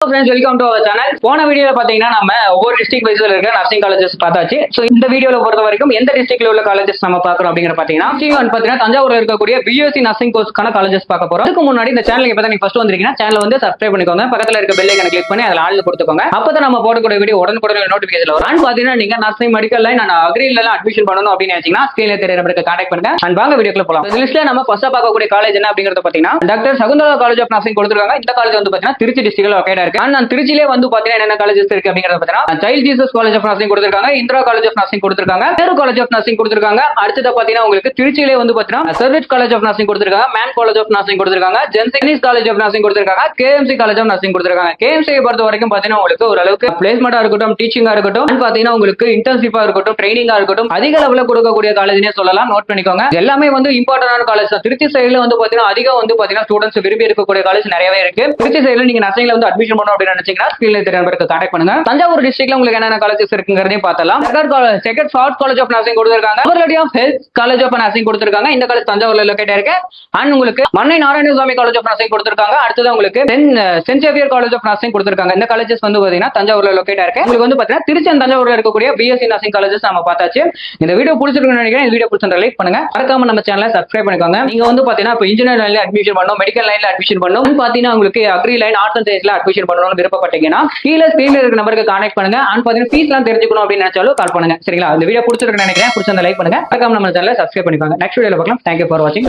Friends, welcome to our channel. போன வீடியோல பாத்தீங்கன்னா நம்ம ஒவ்வொரு டிஸ்ட்ரிக்ட் வைஸ்ல இருக்க நர்சிங் காலேஜஸ் பார்த்தாச்சு. சோ இந்த வீடியோல பொறுத்த வரைக்கும் எந்த டிஸ்ட்ரிக்ட்ல உள்ள காலேஜஸ் நம்ம பார்க்கறோம் அப்படிங்கிற பாத்தீங்கன்னா தஞ்சாவூர்ல இருக்கக்கூடிய பிஎஸ்சி நர்சிங் கோர்ஸ்க்கான காலேஜஸ் பார்க்க போறோம். அதுக்கு முன்னாடி இந்த சேனலுக்கு இப்பதான் நீங்க ஃபர்ஸ்ட் வந்திருக்கீங்கன்னா சேனலை வந்து சப்ஸ்கிரைப் பண்ணிக்கோங்க. பக்கத்துல இருக்க பெல் ஐகானை கிளிக் பண்ணி அதுல ஆல் கொடுத்துக்கோங்க. அப்பதான் நம்ம போடக்கூடிய வீடியோ உடனுக்குடன் நோட்டிபிகேஷன் வரும். அண்ட் பாத்தீங்கன்னா நீங்க நர்சிங் மெடிக்கல் லைன் அண்ட் அக்ரில எல்லாம் அட்மிஷன் பண்ணணும் அப்படின்னு நினைச்சீங்கன்னா ஸ்கிரீன்ல தெரியற நம்பருக்கு கான்டாக்ட் பண்ணுங்க. அண்ட் வாங்க வீடியோக்குள்ள போலாம். இந்த லிஸ்ட்ல நம்ம ஃபர்ஸ்ட் பார்க்கக்கூடிய காலேஜ் என்ன அப்படிங்கறத பாத்தீங்கன்னா doctor Shakuntala college of nursing கொடுத்திருக்காங்க. இந்த காலேஜ் வந்து பாத்தீங்கன்னா திருச்சி டிஸ்ட்ரிக்ட்ல லொகேட் இருக்கு. அண்ட் திருச்சியிலே வந்து பாத்தீங்கன்னா என்ன காலேஜஸ் இருக்கு அப்படிங்கறத பாத்தீங்கன்னா child Jesus college of nursing கொடுத்திருக்காங்க, இந்திரா காலேஜ் ஆஃப் நர்சிங் கொடுத்திருக்காங்க, நேரு காலேஜ் ஆஃப் நர்சிங் கொடுத்திருக்காங்க. அடுத்து பாத்தீங்கன்னா உங்களுக்கு திருச்சியிலே வந்து பாத்தீங்கன்னா சர்வீஸ் காலேஜ் ஆஃப் நர்சிங் கொடுத்திருக்காங்க, மேன் காலேஜ் ஆஃப் நர்சிங் கொடுத்திருக்காங்க, ஜென்சினிஸ் காலேஜ் ஆஃப் நர்சிங் கொடுத்திருக்காங்க, கேஎம்சி காலேஜ் ஆஃப் நர்சிங் கொடுத்திருக்காங்க. கேஎம்சி பொறுத்த வரைக்கும் பாத்தீங்கன்னா உங்களுக்கு ஓரளவுக்கு பிளேஸ்மெண்டா இருக்கட்டும், டீச்சிங்கா இருக்கட்டும், பாத்தீங்கன்னா உங்களுக்கு இன்டர்ன்ஷிப்பா இருக்கட்டும், ட்ரைனிங்கா இருக்கட்டும், அதிக லெவல்ல கொடுக்கக்கூடிய காலேஜ்னே சொல்லலாம். நோட் பண்ணிக்கோங்க. எல்லாமே வந்து இம்பார்ட்டன்டான காலேஜ் தான். திருச்சி சைடுல வந்து பாத்தீங்கன்னா அதிகம் வந்து பாத்தீங்கன்னா ஸ்டூடெண்ட்ஸ் விரும்பி இருக்கக்கூடிய காலேஜ் நிறையவே இருக்கு. திருச்சி சைடுல நீங்க நர்சிங்ல வந்து அட்மிஷன் பண்ணணும் அப்படின்னு நினைச்சீங்கன்னா ஸ்கிரீன்ல தெரியற நம்பருக்கு கான்டாக்ட் பண்ணுங்க. தஞ்சாவூர் டிஸ்ட்ரிக்ட்ல உங்களுக்கு என்னென்ன காலேஜஸ் இருக்குங்கிறதையும் பார்த்தலாம். Second short college of nursing கொடுத்திருக்காங்க, our lady of health college of nursing கொடுத்திருக்காங்க. இந்த காலேஜ் தஞ்சாவூர்ல லொகேட் இருக்கு. அண்ட் உங்களுக்கு Mannai Narayanasamy college of nursing கொடுத்திருக்காங்க. அடுத்தது உங்களுக்கு saint Xavier college of nursing கொடுத்திருக்காங்க. இந்த காலேஜஸ் வந்து பாத்தீங்கன்னா தஞ்சாவூர்ல லொகேட் இருக்கு. உங்களுக்கு வந்து பாத்தீங்கன்னா திருச்சி தஞ்சாவூர்ல இருக்கக்கூடிய பிஎஸ்சி நர்சிங் காலேஜஸ் நம்ம பார்த்தாச்சு. இந்த வீடியோ பிடிச்சிருக்குன்னு நினைக்கிறேன். இந்த வீடியோ பிடிச்சிருந்தா லைக் பண்ணுங்க. மறக்காம நம்ம சேனலை சப்ஸ்கிரைப் பண்ணிக்கோங்க. நீங்க வந்து பாத்தீங்கன்னா இப்போ இன்ஜினியர் லைன்ல அட்மிஷன் பண்ணணும், மெடிக்கல் லைன்ல அட்மிஷன் பண்ணணும், பாத்தீங்கன்னா உங்களுக்கு அக்ரி லைன், ஆர்ட்ஸ் அண்ட் சயின்ஸ்ல அட்மிஷன் பண்ணணும்னு விருப்பப்பட்டீங்கன்னா கீழே ஸ்கிரீன்ல இருக்க நம்பருக்கு கான்டாக்ட் பண்ணுங்க. அண்ட் பாத்தீங்கன்னா ஃபீஸ்லாம் தெரிஞ்சுக்கணும் அப்படின்னு நினைச்சாலும் கால் பண்ணுங்க. சரிங்களா? இந்த வீடியோ பிடிச்சிருக்குன்னு நினைக்கிறேன். பிடிச்சிருந்தா லைக் பண்ணுங்க. மறக்காம நம்ம சேனலை சப்ஸ்கிரைப் பண்ணிக்கோங்க. நெக்ஸ்ட் வீடியோல பார்க்கலாம். தேங்க்யூ ஃபார் வாட்சிங்.